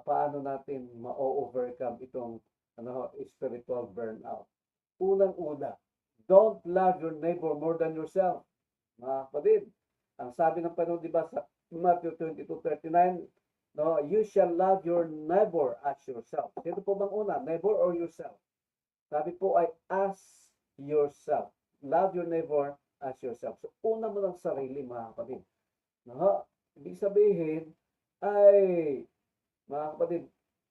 paano natin ma-overcome itong spiritual burnout. Unang-una, don't love your neighbor more than yourself. Mga kapatid, ang sabi ng Panginoon, di ba, sa Matthew 22:39, no, you shall love your neighbor as yourself. Sino po bang una, neighbor or yourself? Sabi po ay as yourself. Love your neighbor as yourself. So, una mo ng sarili, mga kapatid. No? Ibig sabihin ay, mga kapatid,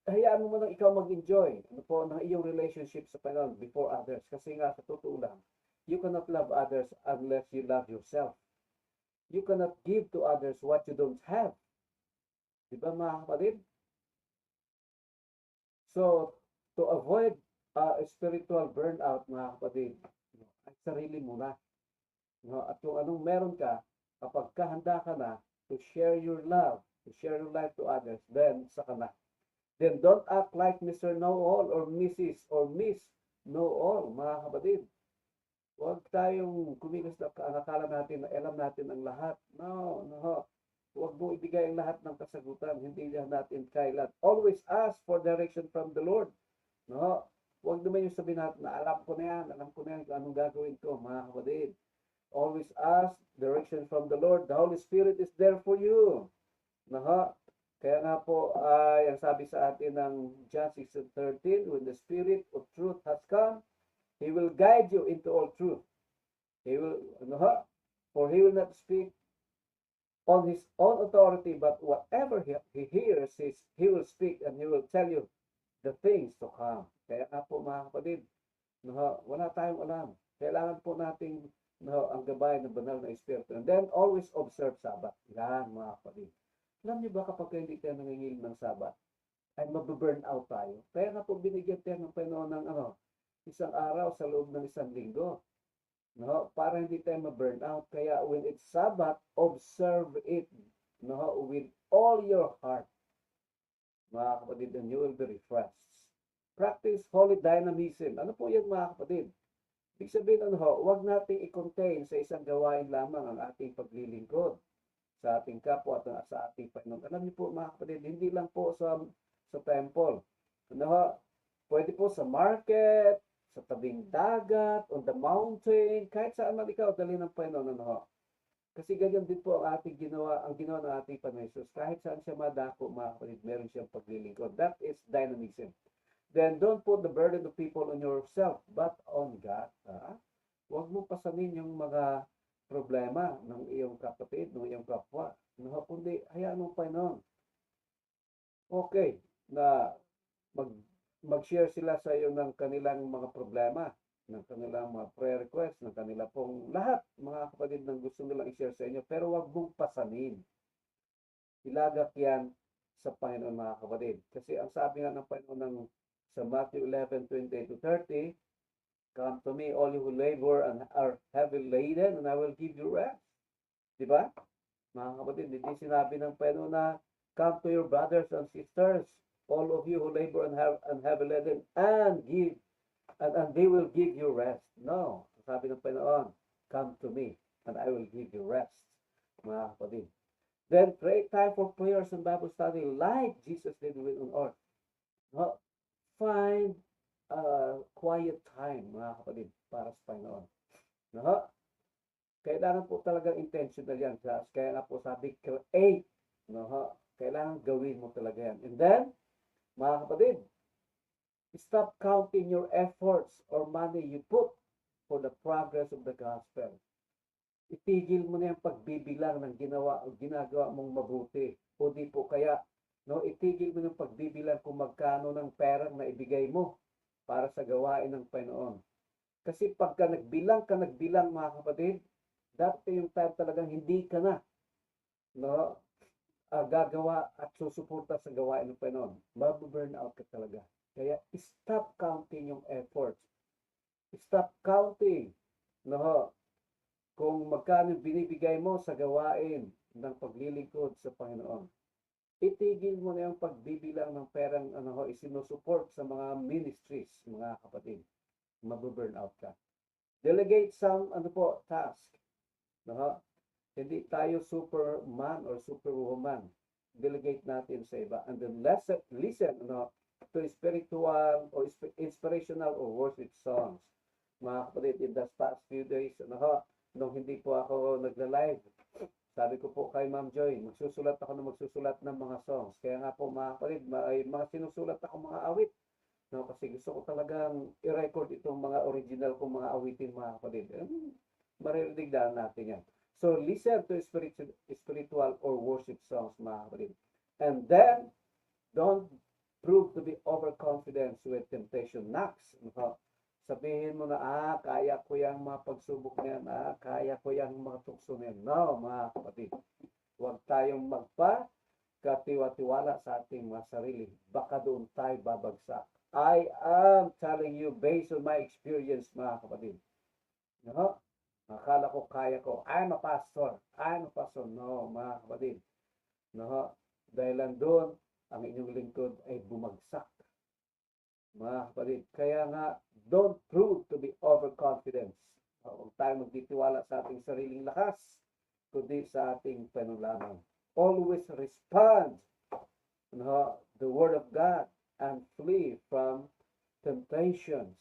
hayaan mo munang ikaw mag-enjoy ng iyong relationship sa Panginoon before others. Kasi nga, sa totoo lang, you cannot love others unless you love yourself. You cannot give to others what you don't have. Di ba, mga kapatid? So, to avoid spiritual burnout, mga kapatid, ay sarili muna. No? At kung anong meron ka, kapag kahanda ka na to share your love, to share your life to others, then saka na. Then don't act like Mr. Know-all or Mrs. or Miss Know-all, mga kapatid. Huwag tayong kumilos na akala natin na alam natin ang lahat. No, no. Huwag mo ibigay ang lahat ng kasagutan. Hindi natin kailan. Always ask for direction from the Lord. No? Huwag naman yung sabihin natin na alam ko na yan anong gagawin ko, mga kapatid. Always ask direction from the Lord. The Holy Spirit is there for you. No? Kaya nga po ay ang sabi sa atin ng John 6:13, when the Spirit of truth has come, He will guide you into all truth. He will, for He will not speak on His own authority, but whatever He hears, He will speak and He will tell you the things to come. Kaya nga po, mga kapatid, wala tayong alam. Kailangan po nating ang gabay ng banal na Espiritu. And then always observe Sabbath. Yan, mga kapatid. Alam niyo ba kapag hindi tayo nangingiling ng Sabbath, ay mababurn out tayo. Kaya nga po binigyan tayo ng Panginoon ng isang araw sa loob ng isang linggo. No? Para hindi tayo ma-burn out. Kaya when it's Sabbath, observe it with all your heart. Mga kapatid, and you will be refreshed. Practice holy dynamism. Ano po yan, mga kapatid? Ibig sabihin, huwag nating i-contain sa isang gawain lamang ang ating paglilingkod sa ating kapwa at sa ating Panginoon. Alam niyo po, mga kapatid, hindi lang po sa temple. Pwede po sa market, sa tabing dagat, on the mountain, kahit saan man ikaw, dali ng Panginoon. Kasi ganyan din po ang ginawa ng ating Panginoon Jesus. Kahit saan siya madako, mga kapatid, meron siyang paglilingkod. That is dynamism. Then don't put the burden of people on yourself, but on God. Huwag mo pasanin yung mga problema ng iyong kapatid, ng iyong kapwa. Kundi hayaan mo Panginoon. Okay, na mag-share sila sa iyo ng kanilang mga problema, ng kanilang mga prayer requests, ng kanila pong lahat, mga kapatid, ng gusto nilang i-share sa inyo. Pero huwag mong pasanin. Ilagak yan sa Panginoon, mga kapatid. Kasi ang sabi nga ng Panginoon sa Matthew 11:28-30, come to me, all you who labor and are heavy laden, and I will give you rest. Diba? Mga kapatid, hindi sinabi ng Panginoon na come to your brothers and sisters, all of you who labor and heavy laden, and they will give you rest. No. Sabi ng Panginoon, come to me, and I will give you rest. Mga kapatid. Then, create time for prayers and Bible study like Jesus did on earth. No? Find quiet time, mga kapatid, para sa Panginoon. No? Kailangan po talagang intentional yan. Kaya nga po sabi, create. No? Kailangan gawin mo talaga yan. And then, mga kapatid, stop counting your efforts or money you put for the progress of the gospel. Itigil mo na yung pagbibilang ng ginagawa mong mabuti. O di po kaya, itigil mo yung pagbibilang kung magkano ng perang na ibigay mo para sa gawain ng Panginoon. Kasi pagka nagbilang, mga kapatid, dati yung time talagang hindi ka na gagawa at susuporta sa gawain ng Panginoon. Mabu-burn out ka talaga. Kaya stop counting yung efforts. Stop counting kung magkano binibigay mo sa gawain ng paglilingkod sa Panginoon. Itigil mo na yung pagbibilang ng perang isinusuport sa mga ministries, mga kapatid. Mabu-burn out ka. Delegate some task. Hindi tayo superman or superwoman delegate natin sa iba. And then listen to spiritual or inspirational or worship songs. Mga kapatid, in the past few days, nung hindi po ako nagla-live, sabi ko po kay Ma'am Joy, magsusulat ng mga songs. Kaya nga po mga kapatid, may mga sinusulat ako mga awit. No, kasi gusto ko talagang i-record itong mga original kong mga awitin mga kapatid. Maririnig dahil natin yan. So, listen to spiritual or worship songs mga kapatid. And then, don't prove to be overconfident with temptation knocks. No? Sabihin mo na, kaya ko yung mga pagsubok na yan, kaya ko yung mga tukso na yan. No, mga kapatid. Huwag tayong katiwa-tiwala sa ating mga sarili. Baka doon tayo babagsak. I am telling you based on my experience, mga kapatid. No? Akala ko kaya ko. I'm a pastor. No, mga kapatid. No? Dahil lang doon, ang inyong lingkod ay bumagsak. Mga kapatid. Kaya nga, don't prove to be overconfident. Huwag tayo magtitiwala sa ating sariling lakas, kundi sa ating panulanan. Always respond the word of God and flee from temptations.